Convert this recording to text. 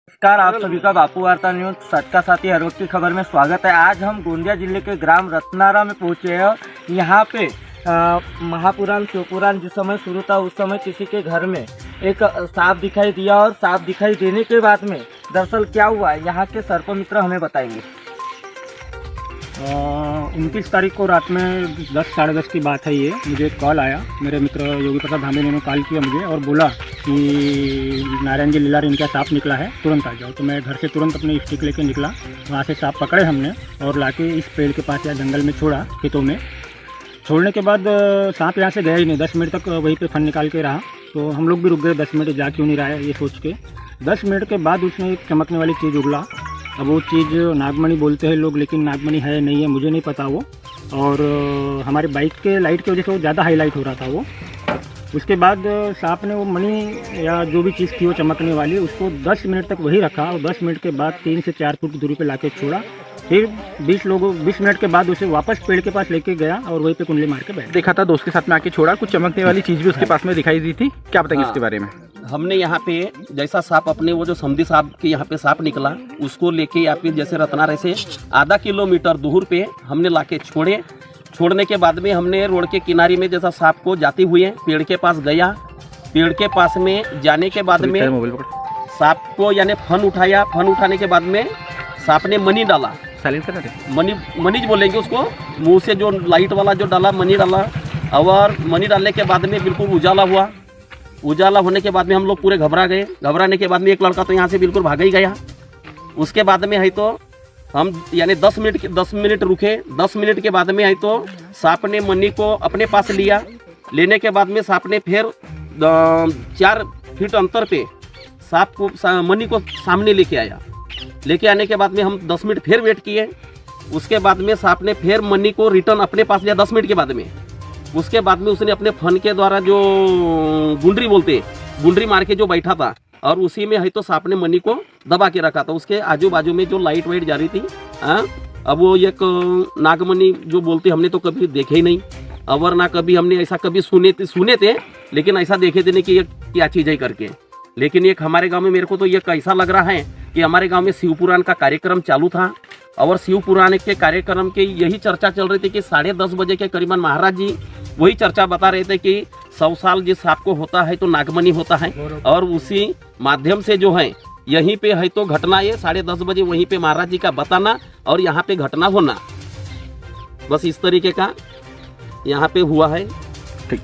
नमस्कार, आप सभी का बापू वार्ता न्यूज सच का साथी हर वक्त की खबर में स्वागत है। आज हम गोंदिया जिले के ग्राम रत्नारा में पहुंचे हैं। यहाँ पे महापुराण शिवपुराण जिस समय शुरू था उस समय किसी के घर में एक सांप दिखाई दिया और सांप दिखाई देने के बाद में दरअसल क्या हुआ यहाँ के सर्प मित्र हमें बताएंगे। 29 तारीख को रात में 10 साढ़े 10 की बात है। ये मुझे एक कॉल आया, मेरे मित्र योगी प्रसाद धामी ने कॉल किया मुझे और बोला कि नारायण जी लीला इनका सांप निकला है, तुरंत आ जाओ। तो मैं घर से तुरंत अपनी स्टिक लेके निकला। वहाँ से सांप पकड़े हमने और लाके इस पेड़ के पास या जंगल में छोड़ा, खेतों में। छोड़ने के बाद सांप यहाँ से गया ही नहीं। 10 मिनट तक वहीं पे फन निकाल के रहा। तो हम लोग भी रुक गए, 10 मिनट जा क्यों नहीं रहा है ये सोच के। 10 मिनट के बाद उसने एक चमकने वाली चीज़ उगला। अब वो चीज़ नागमणि बोलते हैं लोग, लेकिन नागमणि है नहीं है मुझे नहीं पता वो। और हमारे बाइक के लाइट की वजह से वो ज़्यादा हाईलाइट हो रहा था वो। उसके बाद सांप ने वो मणि या जो भी चीज़ थी वो चमकने वाली, उसको 10 मिनट तक वही रखा और 10 मिनट के बाद 3 से 4 फुट की दूरी पे लाके छोड़ा। फिर 20 मिनट के बाद उसे वापस पेड़ के पास लेके गया और वहीं पे कुंडली मार के बैठ देखा था। दोस्त के साथ में आके छोड़ा, कुछ चमकने वाली चीज भी उसके पास में दिखाई दी थी। क्या बताएंगे इसके बारे में? हमने यहाँ पे जैसा सांप अपने वो जो समधी सांप के यहाँ पे सांप निकला, उसको लेके यहाँ पे जैसे रत्नारा से आधा किलोमीटर दूर पे हमने लाके छोड़ने के बाद में हमने रोड के किनारे में जैसा सांप को जाते हुए पेड़ के पास गया। पेड़ के पास में जाने के बाद में सांप को यानी फन उठाया। फन उठाने के बाद में सांप ने मनी डाला। मनी बोलेंगे उसको, मुंह से जो लाइट वाला जो डाला, मनी डाला। और मनी डालने के बाद में बिल्कुल उजाला हुआ। उजाला होने के बाद में हम लोग पूरे घबरा गए। घबराने के बाद में एक लड़का तो यहाँ से बिल्कुल भाग ही गया। उसके बाद में है तो हम यानी 10 मिनट रुके। 10 मिनट के बाद में है तो सांप ने मनी को अपने पास लिया। लेने के बाद में सांप ने फिर 4 फीट अंतर पे सांप को मनी को सामने लेके आया। लेके आने के बाद में हम 10 मिनट फिर वेट किए। उसके बाद में सांप ने फिर मनी को रिटर्न अपने पास लिया 10 मिनट के बाद में। उसके बाद में उसने अपने फन के द्वारा जो गुंडरी बोलते, गुंडरी मार के जो बैठा था और उसी में है तो सांप ने मनी को दबा के रखा था। उसके आजू बाजू में जो लाइट वाइट जा रही थी। अब वो एक नागमणि जो बोलते हमने तो कभी देखे ही नहीं, और ना कभी हमने ऐसा कभी सुने थे, लेकिन ऐसा देखे थे नहीं कि ये क्या चीज़ है करके। लेकिन एक हमारे गाँव में मेरे को तो ये कैसा लग रहा है कि हमारे गांव में शिव पुराण का कार्यक्रम चालू था और शिव पुराण के कार्यक्रम के यही चर्चा चल रही थी कि 10:30 बजे के करीबन महाराज जी वही चर्चा बता रहे थे कि 100 साल जिस सांप को होता है तो नागमणि होता है। और उसी माध्यम से जो है यहीं पे है तो घटना ये 10:30 बजे वहीं पे महाराज जी का बताना और यहाँ पे घटना होना, बस इस तरीके का यहाँ पे हुआ है। ठीक।